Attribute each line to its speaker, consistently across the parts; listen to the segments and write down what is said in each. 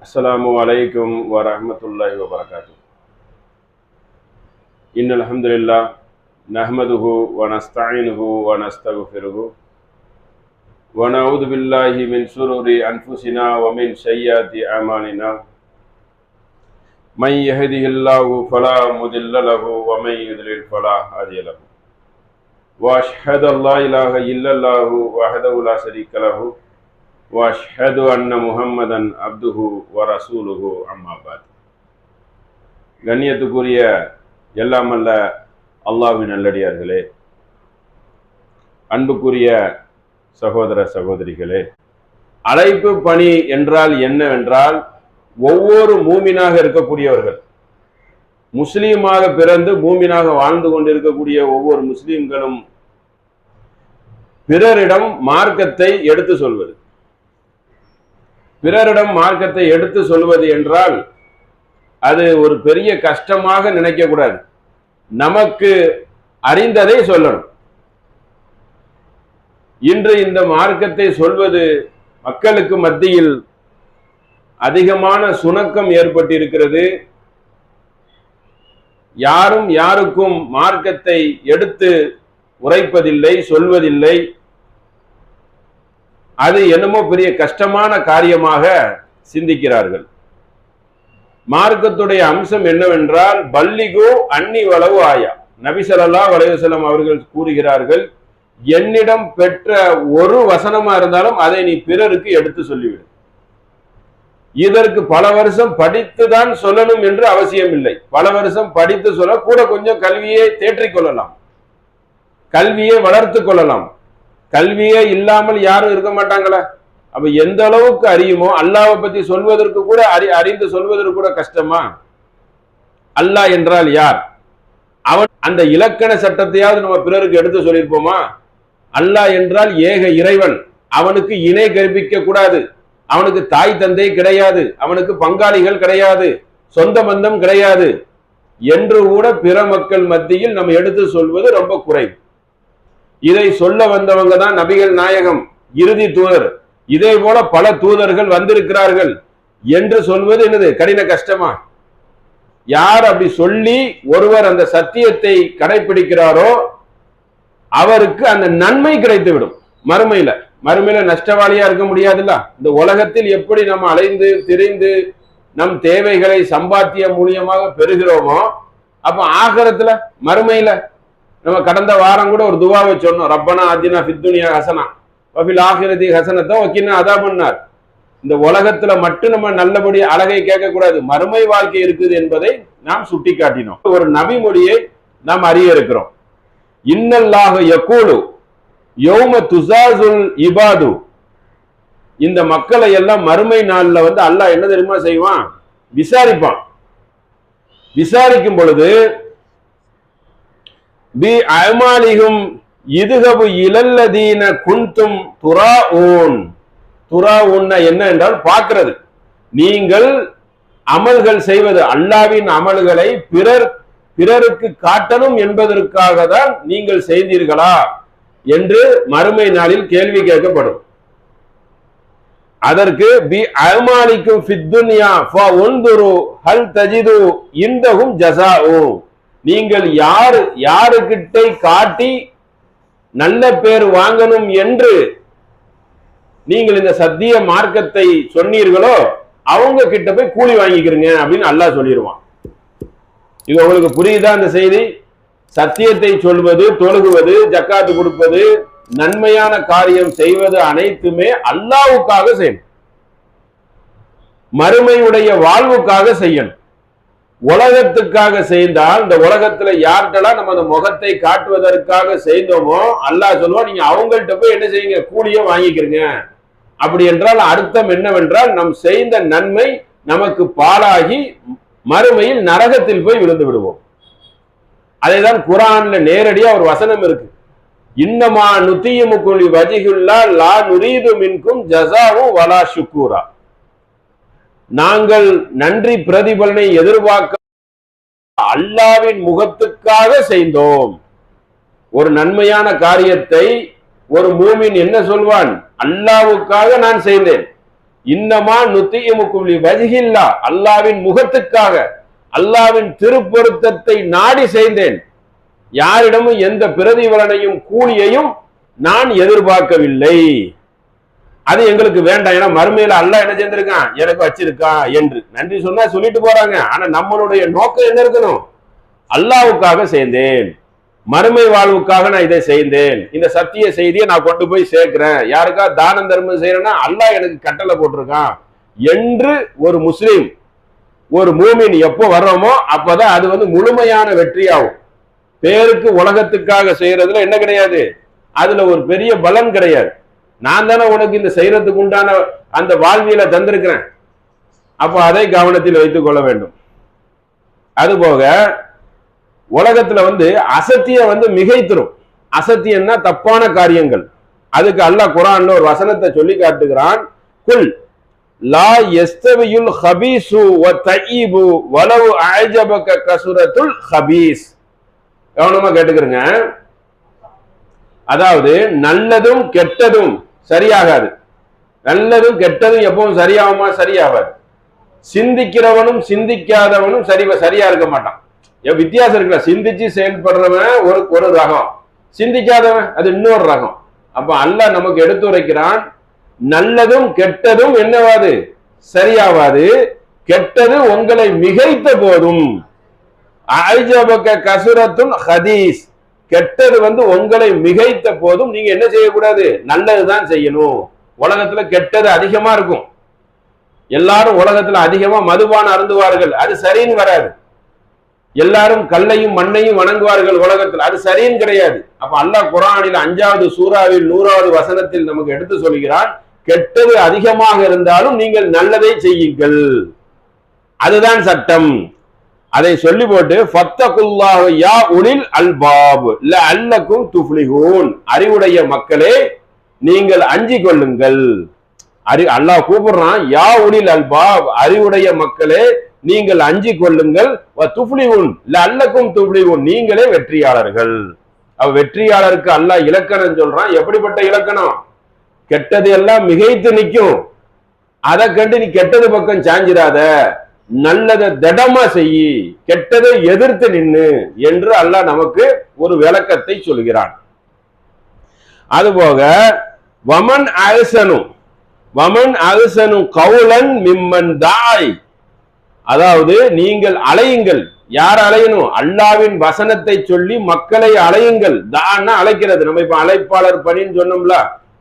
Speaker 1: अस्सलामु अलैकुम व रहमतुल्लाहि व बरकातुहू। इन्नल हम्दुलिल्लाह नहमदुहु व नस्तईनुहु व नस्तगफिरुहु व नऊज़ु बिल्लाहि मिन शुरूरि अनफुसिना व मिन सय्यिआति अमालिना। मन यहदिहिल्लाहु फला मुदिल्ल लहु व मन युद्लिल फला हादिय लहु। व अशहदु अल्ला इलाहा इल्लल्लाहु वहदहु ला शरीका लहु व अशहदु अन्न मुहम्मदन अब्दुहु व रसूलुहु अम्मा बाद। கண்ணியத்துக்குரிய எல்லாம் அல்ல அல்லாஹ்வின் நல்லடியார்களே, அன்புக்குரிய சகோதர சகோதரிகளே, அழைப்பு பணி என்றால் என்னவென்றால், ஒவ்வொரு மூமினாக இருக்கக்கூடியவர்கள், முஸ்லீமாக பிறந்து மூமினாக வாழ்ந்து கொண்டிருக்கக்கூடிய ஒவ்வொரு முஸ்லீம்களும் பிறரிடம் மார்க்கத்தை எடுத்து சொல்வது. பிறரிடம் மார்க்கத்தை எடுத்து சொல்வது என்றால் அது ஒரு பெரிய கஷ்டமாக நினைக்க கூடாது. நமக்கு அறிந்ததை சொல்லணும். இன்று இந்த மார்க்கத்தை சொல்வது மக்களுக்கு மத்தியில் அதிகமான சுணக்கம் ஏற்பட்டிருக்கிறது. யாரும் யாருக்கும் மார்க்கத்தை எடுத்து உரைப்பதில்லை, சொல்வதில்லை. அது என்னமோ பெரிய கஷ்டமான காரியமாக சிந்திக்கிறார்கள். மார்க்கத்துடைய அம்சம் என்னவென்றால், பல்லிகு அன்னி வலவு ஆயா. நபி ஸல்லல்லாஹு அலைஹி வஸல்லம் அவர்கள் கூறுகிறார்கள், என்னிடம் பெற்ற ஒரு வசனமா இருந்தாலும் அதை நீ பிறருக்கு எடுத்து சொல்லிவிடு. இதற்கு பல வருஷம் படித்துதான் சொல்லணும் என்று அவசியம் இல்லை. பல வருஷம் படித்து சொல்ல கூட கொஞ்சம் கல்வியை தேற்றிக் கொள்ளலாம், கல்வியை வளர்த்து கொள்ளலாம். கல்வியே இல்லாமல் யாரும் இருக்க மாட்டாங்களா? அப்ப எந்த அளவுக்கு அறியுமோ, அல்லாஹ்வை பத்தி சொல்வதற்கு கூட அறிந்து சொல்வதற்கு கூட கஷ்டமா? அல்லாஹ் என்றால் யார்? அவன் அந்த இலக்கண சட்டத்தையாவது நம்ம பிறருக்கு எடுத்து சொல்லியிருப்போமா? அல்லாஹ் என்றால் ஏக இறைவன், அவனுக்கு இணை கற்பிக்க கூடாது, அவனுக்கு தாய் தந்தை கிடையாது, அவனுக்கு பங்காளிகள் கிடையாது, சொந்த பந்தம் கிடையாது என்று கூட பிற மக்கள் மத்தியில் நம்ம எடுத்து சொல்வது ரொம்ப குறைவு. இதை சொல்ல வந்தவங்க தான் நபிகள் நாயகம், இறுதி தூதர். இதே போல பல தூதர்கள் வந்திருக்கிறார்கள் என்று சொல்வது என்னது கடின கஷ்டமா? யார் அப்படி சொல்லி ஒருவர் அந்த சத்தியத்தை கடைபிடிக்கிறாரோ அவருக்கு அந்த நன்மை கிடைத்துவிடும். மறுமையில நஷ்டவாளியா இருக்க முடியாதுல்ல. இந்த உலகத்தில் எப்படி நம்ம அலைந்து திரிந்து நம் தேவைகளை சம்பாத்திய மூலியமாக பெறுகிறோமோ, அப்ப ஆகிரத்துல மறுமையில நம்ம கடந்த வாரம் கூட ஒரு துவாவை சொன்னோம், ரப்பனா ஆத்தினா ஃபித் துன்யா ஹஸனா வ ஃபில் ஆகிரதி ஹஸனத்தா வ கின்னா அஸாபன்னார். இந்த உலகத்துல மட்டும் நம்ம நல்லபடி அழகை கேட்க கூடாது, மறுமை வாழ்க்கை இருக்குது என்பதை நாம் சுட்டி காட்டினோம். ஒரு நபி மொழியை நாம் அறிய இருக்கிறோம். இன்னல்லாஹு யகூலு யௌம துஸாஸுல் இபாது. இந்த மக்களை எல்லாம் மறுமை நாள்ல அல்லாஹ் என்ன தெரியுமா செய்வான்? விசாரிப்பான். விசாரிக்கும் பொழுது பி அமாலிஹும் இதுகபு இலல்லதீன குன்தும் துராஊன். துராஊன்னா என்ன என்றால் பார்க்கிறது. நீங்கள் அமல்கள் செய்வது, அல்லாஹ்வின் அமல்களை பிறருக்கு காட்டணும் என்பதற்காக தான் நீங்கள் செய்தீர்களா என்று மறுமை நாளில் கேள்வி கேட்கப்படும். அதற்கு பி அமாலிக்கும் ஃபித் துன்யா ஃபஉன்துரு ஹல் தஜிது இந்தஹும் ஜஸாஉ. நீங்கள் யாருக்கிட்ட காட்டி நல்ல பேர் வாங்கணும் என்று நீங்கள் இந்த சத்திய மார்க்கத்தை சொன்னீர்களோ அவங்க கிட்ட போய் கூலி வாங்கிக்கிறீங்க அப்படின்னு அல்லாஹ் சொல்லிடுவான். இது உங்களுக்கு புரியுதா? அந்த செய்தி, சத்தியத்தை சொல்வது, தொழுகுவது, ஜக்காத்து கொடுப்பது, நன்மையான காரியம் செய்வது அனைத்துமே அல்லாஹ்வுக்காக செய்யணும், மறுமையுடைய வாழ்வுக்காக செய்யணும். உலகத்துக்காக செய்தால், இந்த உலகத்துல யார்கிட்டலாம் நம்ம அந்த முகத்தை காட்டுவதற்காக செய்தோமோ அல்லாஹ் சொல்லுவோம், நீங்க அவங்கள்ட்ட போய் என்ன செய்யுங்க, கூலியை வாங்கிக்கிறீங்க. அப்படி என்றால் அர்த்தம் என்னவென்றால், நம் செய்த நன்மை நமக்கு பாழாகி மறுமையில் நரகத்தில் போய் விழுந்து விடுவோம். அதைதான் குர்ஆன்ல நேரடியா ஒரு வசனம் இருக்கு, இன்னமா நுத்தியமுக்குலி வஜிஹுல்லா லா நுரீது மின்கும் ஜஸாவு வலா ஷுக்கூரா. நாங்கள் நன்றி பிரதிபலனை எதிர்பார்க்க அல்லாஹ்வின் முகத்துக்காக செய்தோம். ஒரு நன்மையான காரியத்தை ஒரு மூமின் என்ன சொல்வான்? அல்லாஹ்வுக்காக நான் செய்தேன். இன்னமா நுத்தியமுக்கும் வஜிஹில்லா, அல்லாவின் முகத்துக்காக, அல்லாவின் திருப்பொருத்தத்தை நாடி செய்தேன். யாரிடமும் எந்த பிரதிபலனையும் கூலியையும் நான் எதிர்பார்க்கவில்லை. அது எங்களுக்கு வேண்டாம். ஏன்னா மறுமையில அல்லாஹ் என்ன செஞ்சிருக்கான், எனக்கு வச்சிருக்கான் என்று நன்றி சொன்னா சொல்லிட்டு போறாங்க. ஆனா நம்மளுடைய நோக்கம் என்ன இருக்கணும்? அல்லாஹ்வுக்காக செய்தேன், மறுமை வாழ்வுக்காக நான் இதை செய்தேன், இந்த சத்திய செய்தியை நான் கொண்டு போய் சேர்க்கிறேன், யாருக்கா தானம் தர்மம் செய்யறேன்னா அல்லாஹ் எனக்கு கட்டளை போட்டிருக்கான் என்று ஒரு முஸ்லீம், ஒரு மூமின் எப்போ வர்றோமோ அப்பதான் அது முழுமையான வெற்றியாகும். பேருக்கு உலகத்துக்காக செய்யறதுல என்ன கிடையாது, அதுல ஒரு பெரிய பலன் கிடையாது. நான் தானே உனக்கு இந்த செய்யறதுக்கு உண்டான அந்த வாழ்வியலை தந்திருக்கிறேன். அப்ப அதை கவனத்தில் வைத்துக் கொள்ள வேண்டும். அதுபோக உலகத்துல அசத்திய மிகைத்திரும். அசத்தியம்னா தப்பான காரியங்கள். அதுக்கு அல்லாஹ் குர்ஆன்ல ஒரு வசனத்தை சொல்லி காட்டுகிறான். குல் லா யஸ்தவியுல் ஹபீசு வ தய்யிபு வலவ் அஅஜபக கஸரத்துல் ஹபீஸ். கவனமா கேட்டுக்கிறங்க. அதாவது நல்லதும் கெட்டதும் சரியாகாது. நல்லதும் கெட்டதும் எப்பவும் சரியாகுமா? சரியாகாது. சிந்திக்கிறவனும் சிந்திக்காதவனும் சரியா இருக்க மாட்டான். வித்தியாசம் இருக்குல்ல. சிந்திச்சு செயல்படுறவன் ஒரு ரகம், சிந்திக்காதவன் அது இன்னொரு ரகம். அப்ப அல்லாஹ் நமக்கு எடுத்துரைக்கிறான், நல்லதும் கெட்டதும் என்னவாது? சரியாவாது. கெட்டது உங்களை மிகைத்த போதும், அஅஜபக கஸரத்துல் ஹதீஸ், கெட்டது உங்களை மிகைத்த போதும் நீங்க என்ன செய்யக்கூடாது? நல்லதுதான் செய்யணும். உலகத்துல கெட்டது அதிகமா இருக்கும். எல்லாரும் உலகத்துல அதிகமா மதுபானம் அருந்துவார்கள், அது சரின்னு வராது. எல்லாரும் கல்லையும் மண்ணையும் வணங்குவார்கள் உலகத்தில், அது சரின்னு கிடையாது. அப்ப அல்லாஹ் குர்ஆனில் 5வது சூராவில் 100வது வசனத்தில் நமக்கு எடுத்து சொல்கிறான், கெட்டது அதிகமாக இருந்தாலும் நீங்கள் நல்லதை செய்யுங்கள், அதுதான் சட்டம். அதை சொல்லி போட்டு ஃபத்தகுல்லாஹ யா உலில் அல்பாப் லஅல்லகும் துஃப்லிஹூன், அறிவுடைய மக்களே நீங்கள் அஞ்சிக் கொள்ளுங்கள். அல்லாஹ் கூப்பிடுறான், யா உலில் அல்பாப், அறிவுடைய மக்களே நீங்கள் அஞ்சிக் கொள்ளுங்கள், வ துஃப்லிஹூன் லஅல்லகும் துஃப்லிஹூன், நீங்களே வெற்றியாளர்கள். வெற்றியாளருக்கு அல்லாஹ் இலக்கணம் சொல்றான். எப்படிப்பட்ட இலக்கணம்? கெட்டது எல்லாம் மிகைத்து நிற்கும், அதை கண்டு நீ கெட்டது பக்கம் சாஞ்சிராத, நல்லதை திடமா செய்யி, கெட்டதை எதிர்த்து நின்னு என்று அல்லாஹ் நமக்கு ஒரு விளக்கத்தை சொல்கிறான். அதுபோக வமன் அஹ்சனு கௌலன் மிம்மன் தாய், அதாவது நீங்கள் அலையுங்கள். யார் அலையணும்? அல்லாவின் வசனத்தை சொல்லி மக்களை அலையுங்கள். தான்னா அழைக்கிறது. நம்ம இப்ப அழைப்பாளர் பணின்னு சொன்னோம்ல,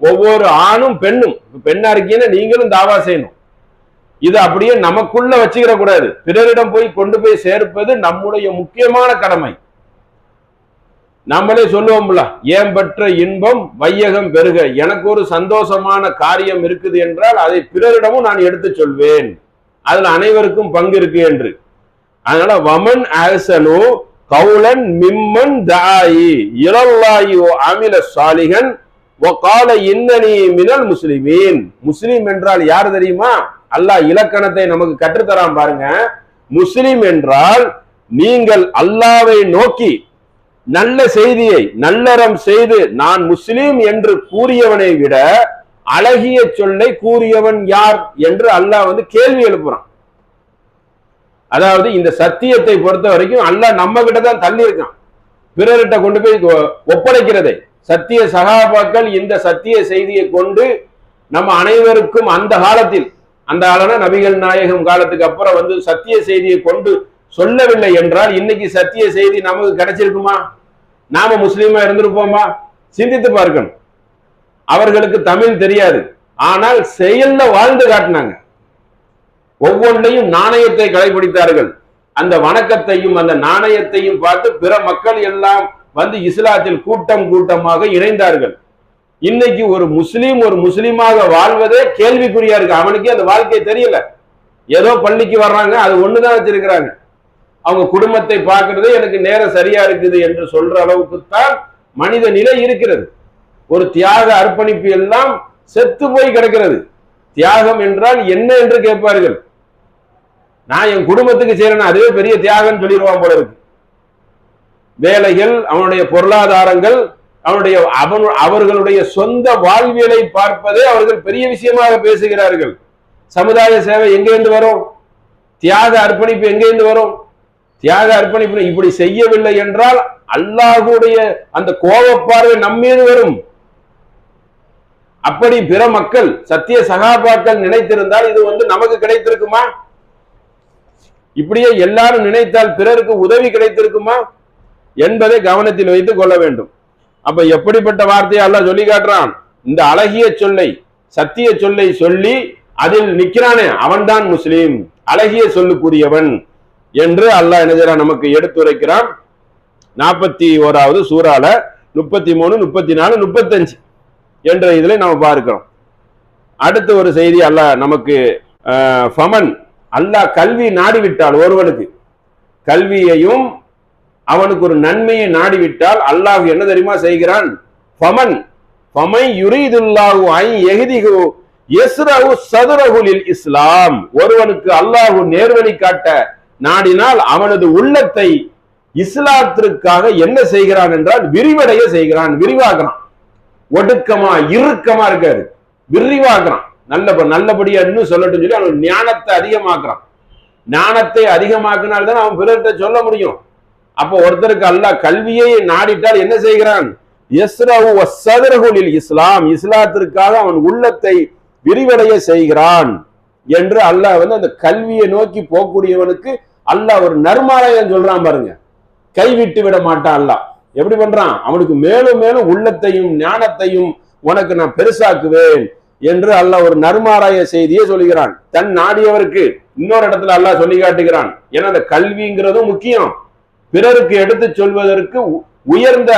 Speaker 1: ஒவ்வொரு ஆணும் பெண்ணும், பெண்ணா இருக்கீங்கன்னா நீங்களும் தாவா செய்யணும். இது அப்படியே நமக்குள்ள வச்சுக்கிற கூடாது. பிறரிடம் போய் கொண்டு போய் சேர்ப்பது நம்முடைய முக்கியமான கடமை. நம்மளே சொல்லுவோம்ல, ஏன் பெற்ற இன்பம் வையகம் பெருக, எனக்கு ஒரு சந்தோஷமான காரியம் இருக்குது என்றால் அதை பிறரிடமும் நான் எடுத்து சொல்வேன், அதுல அனைவருக்கும் பங்கு இருக்கு என்று. அதனால வமன் அஹ்சனு கௌலன் மிம்மன் தாயி இலல்லாஹி வ அமில சாலிஹன் வ கால இன்னனி மினல் முஸ்லிமீன். முஸ்லிம் என்றால் யார் தெரியுமா? அல்லாஹ் இலக்கணத்தை நமக்கு கற்றுத்தரான் பாருங்க. முஸ்லிம் என்றால் நீங்கள் அல்லாவை நோக்கி நல்ல செய்தியை நல்லறம் செய்து நான் முஸ்லிம் என்று கூறியவனை விட அழகிய சொல்லை கூறியவன் யார் என்று அல்லாஹ் கேள்வி எழுப்புறான். அதாவது இந்த சத்தியத்தை பொறுத்த வரைக்கும் அல்லாஹ் நம்ம கிட்ட தான் தள்ளி இருக்கான், பிறர்கிட்ட கொண்டு போய் ஒப்படைக்கிறதை. சத்திய சகாபாக்கள் இந்த சத்திய செய்தியை கொண்டு நம்ம அனைவருக்கும் அந்த காலத்தில், அந்த ஆளனா நபிகள் நாயகம் காலத்துக்கு அப்புறம் சத்திய செய்தியை கொண்டு சொல்லவில்லை என்றால் இன்னைக்கு சத்திய செய்தி நமக்கு கிடைச்சிருக்குமா? நாம முஸ்லீமா இருந்திருப்போமா? சிந்தித்து பார்க்கணும். அவர்களுக்கு தமிழ் தெரியாது, ஆனால் செயல்ல வாழ்ந்து காட்டினாங்க. ஒவ்வொன்றையும் நாணயத்தை கடைபிடித்தார்கள். அந்த வணக்கத்தையும் அந்த நாணயத்தையும் பார்த்து பிற மக்கள் எல்லாம் இஸ்லாத்தில் கூட்டம் கூட்டமாக இணைந்தார்கள். இன்னைக்கு ஒரு முஸ்லீமாக வாழ்வதே கேள்விக்குறியா இருக்கு. அவனுக்கே அந்த வாழ்க்கை தெரியல. ஏதோ பள்ளிக்கு வர்றாங்க, அது ஒண்ணுதான் வச்சிருக்கிறாங்க. அவங்க குடும்பத்தை பார்க்கறது எனக்கு நேரம் சரியா இருக்குது என்று சொல்ற அளவுக்கு தான் மனித நிலை இருக்கிறது. ஒரு தியாக அர்ப்பணிப்பு எல்லாம் செத்து போய் கிடக்கிறது. தியாகம் என்றால் என்ன என்று கேட்பார்கள். நான் என் குடும்பத்துக்கு செய்யறேன்னா அதுவே பெரிய தியாகம் சொல்லிடுவான் போல இருக்கு. வேலைகள், அவனுடைய பொருளாதாரங்கள், அவர்களுடைய சொந்த வாழ்வியலை பார்ப்பதே அவர்கள் பெரிய விஷயமாக பேசுகிறார்கள். சமுதாய சேவை எங்கேருந்து வரும்? தியாக அர்ப்பணிப்பு எங்கேருந்து வரும்? தியாக அர்ப்பணிப்பு இப்படி செய்யவில்லை என்றால் அல்லாஹ்வுடைய அந்த கோபப்பார்வை நம்மீது வரும். அப்படி பிற மக்கள் சத்திய சகாபாக்கள் நினைத்திருந்தால் இது நமக்கு கிடைத்திருக்குமா? இப்படியே எல்லாரும் நினைத்தால் பிறருக்கு உதவி கிடைத்திருக்குமா என்பதை கவனத்தில் வைத்துக் கொள்ள வேண்டும். அப்ப எப்படிப்பட்ட வார்த்தையை அல்லாஹ் சொல்லி காட்டுறான்? இந்த அழகிய சொல்லை, சத்திய சொல்லை சொல்லி அதில் நிற்கிறானே அவன்தான் முஸ்லீம், அழகிய சொல்லுக்குரியவன் என்று அல்லாஹ் என்ன செய்றான்? நமக்கு எடுத்துரைக்கிறான். 41வது சூறால 33, 34, 35 என்ற இதுல நம்ம பார்க்கிறோம். அடுத்த ஒரு செய்தி அல்லாஹ் நமக்கு ஃபமன், அல்லாஹ் கல்வி நாடிவிட்டால் ஒருவனுக்கு கல்வியையும் அவனுக்கு ஒரு நன்மையை நாடிவிட்டால் அல்லாஹ் என்ன தெரியுமா செய்கிறான்? ஃபமன் ஃபமை யுரீதுல்லாஹு ஐ யஹ்திஹு யஸ்ரஹு ஸத்ரஹு லில் இஸ்லாம். ஒருவனுக்கு அல்லாஹ் நேர்வழி காட்ட நாடினால் அவனது உள்ளத்தை இஸ்லாத்திற்காக என்ன செய்கிறான் என்றால் விரிவடைய செய்கிறான், விரிவாக்குறான். ஒடுக்கமா இறுக்கமா இருக்காரு, விரிவாக்குறான். நல்லபடியா இன்னும் சொல்லட்டும் சொல்லி அவன் ஞானத்தை அதிகமாக்குறான். ஞானத்தை அதிகமாக்கினால்தான் அவன் பிறர்கிட்ட சொல்ல முடியும். அப்போ ஒருத்தருக்கு அல்லாஹ் கல்வியை நாடிட்டால் என்ன செய்கிறான்? யஸ்ரஹு ஸத்ரஹு லில் இஸ்லாம், இஸ்லாத்திற்காக அவன் உள்ளத்தை விரிவடைய செய்கிறான் என்று அல்லாஹ் அந்த கல்வியை நோக்கி போகக்கூடியவனுக்கு அல்லாஹ் ஒரு நர்மாலயம் சொல்றான் பாருங்க. கைவிட்டு விட மாட்டான் அல்லாஹ். எப்படி பண்றான்? அவனுக்கு மேலும் மேலும் உள்ளத்தையும் ஞானத்தையும் உனக்கு நான் பெருசாக்குவேன் என்று அல்லாஹ் ஒரு நர்மாராய செய்தியை சொல்லுகிறான் தன் நாடியவருக்கு. இன்னொரு இடத்துல அல்லாஹ் சொல்லி காட்டுகிறான். ஏன்னா அந்த கல்விங்கிறதும் முக்கியம். பிறருக்கு எடுத்து சொல்வதற்கு உயர்ந்த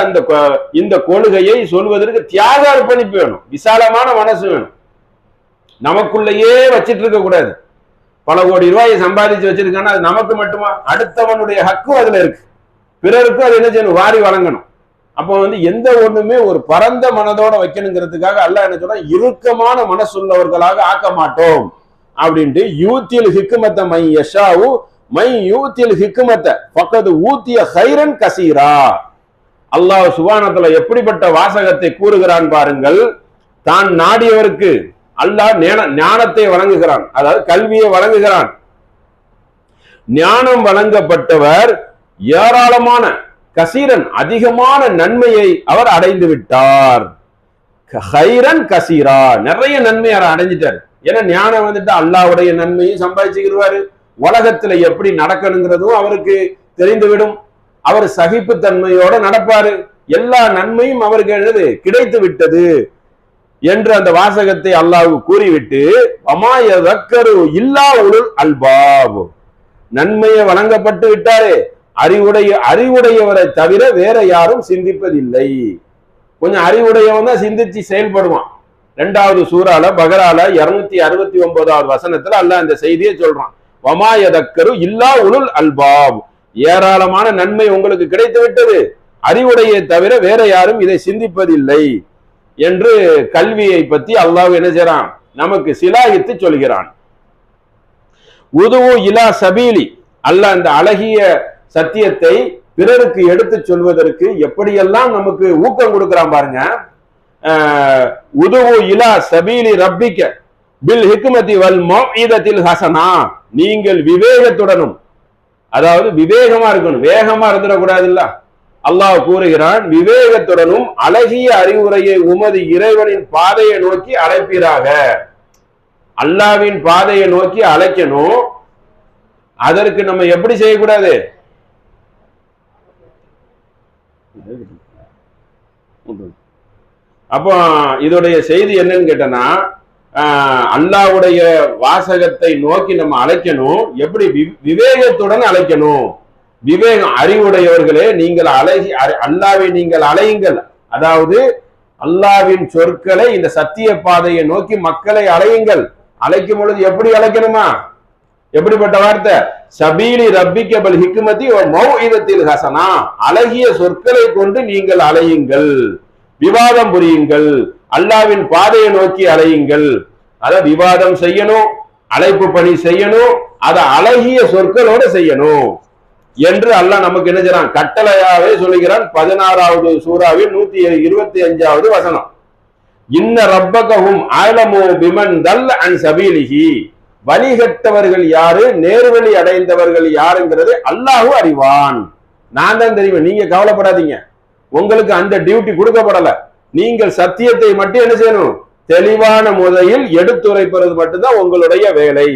Speaker 1: இந்த கொள்கையை சொல்வதற்கு தியாக அர்ப்பணிப்பு வேணும், விசாலமான மனசு வேணும். நமக்குள்ளேயே வச்சிட்டு இருக்க கூடாது. பல கோடி ரூபாயை சம்பாதிச்சு வச்சிருக்கான்னா அது நமக்கு மட்டுமா? அடுத்தவனுடைய ஹக்கும் அதுல இருக்கு. பிறருக்கும் அது என்ன செய்யணும்? வாரி வழங்கணும். அப்போ எந்த ஒண்ணுமே ஒரு பரந்த மனதோட வைக்கணுங்கிறதுக்காக அல்லாஹ் என்ன சொல்றான்? இறுக்கமான மனசுள்ளவர்களாக ஆக்க மாட்டோம் அப்படின்ட்டு யூத்தில் ஹிக்மத்த மை யஷாவு மை யூத்தில் ஹிக்மத்த ஃபக்கது ஊத்திய ஹைரன் கசீரா. அல்லாஹ் சுப்ஹானஹு வ தஆலா எப்படிப்பட்ட வாசகத்தை கூறுகிறான் பாருங்கள். தான் நாடியவருக்கு அல்லாஹ் ஞானத்தை வழங்குகிறான், அதாவது கல்வியை வழங்குகிறான். ஞானம் வழங்கப்பட்டவர் ஏராளமான கசீரன் அதிகமான நன்மையை அவர் அடைந்து விட்டார். ஹைரன் கசீரா, நிறைய நன்மை அவர் அடைஞ்சிட்டார். ஏன்னா ஞானம் அல்லாஹ்வுடைய நன்மையும் சம்பாதிச்சுக்கிடுவாரு. உலகத்துல எப்படி நடக்கணுங்கிறதும் அவருக்கு தெரிந்துவிடும். அவர் சகிப்பு தன்மையோட நடப்பாரு. எல்லா நன்மையும் அவருக்கு கிடைத்து விட்டது என்று அந்த வாசகத்தை அல்லாஹ் கூறிவிட்டு அமாயதக்கரு இல்லா உலுல் அல்பாப், நன்மையை வழங்கப்பட்டு விட்டாரே, அறிவுடையவரை தவிர வேற யாரும் சிந்திப்பதில்லை. கொஞ்சம் அறிவுடையவன் தான் சிந்திச்சு செயல்படுவான். 2வது சூறால பகரால 269வது வசனத்துல அல்லாஹ் இந்த செய்தியை சொல்றான். வமாயதக்கரு இல்லா உலுல் அல்பாப், ஏராளமான நன்மை உங்களுக்கு கிடைத்து விட்டது, அறிவுடையை தவிர வேற யாரும் இதை சிந்திப்பதில்லை என்று கல்வியை பற்றி அல்லாஹ் என்ன செய்றான்? நமக்கு சிலாகித்து சொல்கிறான். உதுவு இலா சபீலி, அல்லாஹ் அந்த அழகிய சத்தியத்தை பிறருக்கு எடுத்து சொல்வதற்கு எப்படியெல்லாம் நமக்கு ஊக்கம் கொடுக்கிறான் பாருங்க. உதுவு இலா சபீலி ரப்பிக்க பில் ஹிக்மதி வல் மௌஇதத்தில் ஹசனா, நீங்கள் விவேகத்துடனும், அதாவது விவேகமா இருக்கணும், வேகமா இருந்துடக்கூடாதுல்ல. அல்லாஹ் கூறுகிறான், விவேகத்துடனும் அழகிய அறிவுரையை உமது இறைவனின் பாதையை நோக்கி அழைப்பீராக. அல்லாஹ்வின் பாதையை நோக்கி அழைக்கணும். அதற்கு நம்ம எப்படி செய்யக்கூடாது? அப்போ இதோடைய செய்தி என்னன்னு கேட்டனா, அல்லாஹ்வுடைய வாசகத்தை நோக்கி நம்ம அழைக்கணும். எப்படி? விவேகத்துடன் அழைக்கணும். விவேகம், அறிவுடையவர்களே நீங்கள் அல்லாஹ்வை நீங்கள் அழையுங்கள். அதாவது அல்லாஹ்வின் சொற்களை, இந்த சத்திய பாதையை நோக்கி மக்களை அழையுங்கள். அழைக்கும் பொழுது எப்படி அழைக்கணுமா? எப்படிப்பட்ட வார்த்தை? சபீலி ரப்பிக்க பில் ஹிக்மதி வ மௌஇதத்தில் ஹசனா, அழகிய சொற்களை கொண்டு நீங்கள் அழையுங்கள், விவாதம் புரியுங்கள், அல்லாஹ்வின் பாதையை நோக்கி அழையுங்கள். அத விவாதம் செய்யணும், அழைப்பு பணி செய்யணும், அதை அழகிய சொற்களோட செய்யணும் என்று அல்லாஹ் நமக்கு என்ன செய்றான்? கட்டளையாவே சொல்லுகிறான். 16வது சூறாவில் 125வது வசனம். இன்ன ரப்பகஹும் அலமு பிமன் தல்ல அன் சபீலிஹி, வழிகட்டவர்கள் யாரு, நேர்வழி அடைந்தவர்கள் யாருங்கிறது அல்லாஹ் அறிவான். நான் தான் தெரியும், நீங்க கவலைப்படாதீங்க. உங்களுக்கு அந்த டியூட்டி கொடுக்கப்படல. நீங்கள் சத்தியத்தை மட்டும் என்ன செய்யணும், தெளிவான முறையில் எடுத்துரைப்பது மட்டும்தான் உங்களுடைய வேலை.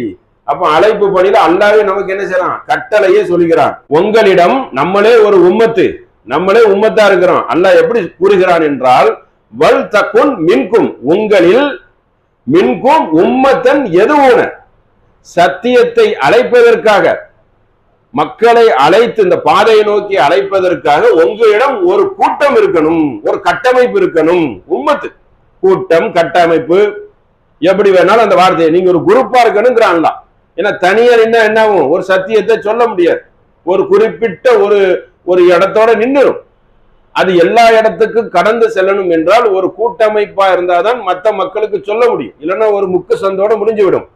Speaker 1: அப்ப அழைப்பு பணியில அல்லாஹ்வே நமக்கு என்ன செய்யறான், கட்டளையே சொல்கிறான். உங்களிடம் நம்மளே ஒரு உம்மத்து, நம்மளே உம்மத்தா இருக்கிறோம். அல்லாஹ் எப்படி கூறுகிறான் என்றால், வல் தக்குன் மின்கும், உங்களில் மின்கும் உம்மத்தன் எதுவுன, சத்தியத்தை அழைப்பதற்காக, மக்களை அழைத்து இந்த பாதையை நோக்கி அழைப்பதற்காக உங்களிடம் ஒரு கூட்டம் இருக்கணும், ஒரு கட்டமைப்பு இருக்கணும். உம்மத்து, கூட்டம், கட்டமைப்பு, எப்படி வேணாலும் அந்த வார்த்தையை நீங்க ஒரு குரூப்பா இருக்கணுங்கிறான்ல. ஏன்னா தனியார் என்ன ஆகும், ஒரு சத்தியத்தை சொல்ல முடியாது. ஒரு குறிப்பிட்ட ஒரு இடத்தோட நின்றுடும். அது எல்லா இடத்துக்கும் கடந்து செல்லணும் என்றால் ஒரு கூட்டமைப்பா இருந்தாதான் மற்ற மக்களுக்கு சொல்ல முடியும். இல்லைன்னா ஒரு முக்கு சந்தோட முடிஞ்சுவிடும்.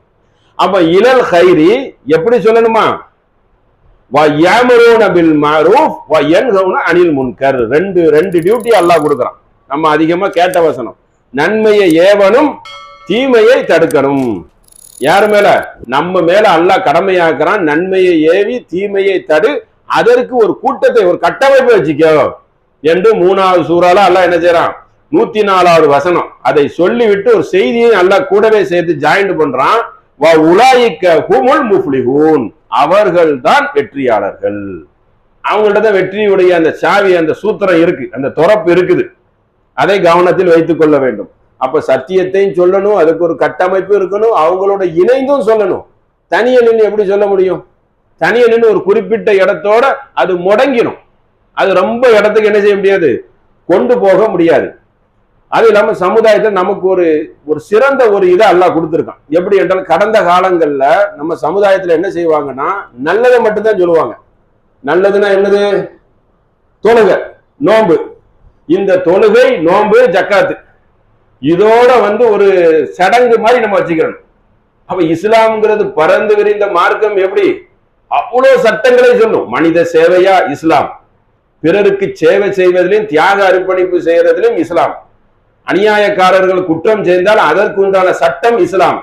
Speaker 1: அப்ப இலல் ஹைரி எப்படி சொல்லணுமா, அனில் முன்கர், ரெண்டு டியூட்டி அல்லாஹ் கொடுக்குறான். நம்ம அதிகமா கேட்ட வசனம், நன்மையை ஏவனும் தீமையை தடுக்கணும். யாரு மேல, நம்ம மேல அல்லாஹ் கடமையாக்குறான். நன்மையை ஏவி தீமையை தடு, அதற்கு ஒரு கூட்டத்தை, ஒரு கட்டமைப்பை வச்சுக்கோ என்று 3வது சூறால அல்லாஹ் என்ன செய்யறான், 104வது வசனம் அதை சொல்லிவிட்டு ஒரு செய்தியை அல்லாஹ் கூடவே சேர்த்து ஜாயிண்ட் பண்றான். அவர்கள் தான் வெற்றியாளர்கள். அவங்கள்ட்ட தான் வெற்றியுடைய அந்த சாவி, அந்த சூத்திரம் இருக்கு, அந்த துறப்பு இருக்குது. அதை கவனத்தில் வைத்துக் கொள்ள வேண்டும். அப்ப சத்தியத்தையும் சொல்லணும், அதுக்கு ஒரு கட்டமைப்பு இருக்கணும், அவங்களோட இணைந்தும் சொல்லணும். தனியே நின்று எப்படி சொல்ல முடியும், தனியே நின்று ஒரு குறிப்பிட்ட இடத்தோட அது முடங்கிடும். அது ரொம்ப இடத்துக்கு என்ன செய்ய முடியாது, கொண்டு போக முடியாது. அது இல்லாம சமுதாயத்தில் நமக்கு ஒரு சிறந்த ஒரு இதை அல்லாஹ் கொடுத்துருக்கான். எப்படி என்றால், கடந்த காலங்கள்ல நம்ம சமுதாயத்துல என்ன செய்வாங்கன்னா, நல்லதை மட்டும்தான் சொல்லுவாங்க. நல்லதுன்னா என்னது, தொழுகை, நோன்பு. இந்த தொழுகை, நோன்பு, ஜக்காத்து, இதோட ஒரு சடங்கு மாதிரி நம்ம வச்சுக்கிறோம். அப்ப இஸ்லாம்ங்கிறது பறந்து விரிந்த மார்க்கம். எப்படி, அவ்வளவு சட்டங்களை சொல்லும். மனித சேவையா இஸ்லாம், பிறருக்கு சேவை செய்வதிலும் தியாக அர்ப்பணிப்பு செய்யறதிலும் இஸ்லாம், அநியாயக்காரர்கள் குற்றம் செய்தால் அதற்குண்டான சட்டம் இஸ்லாம்,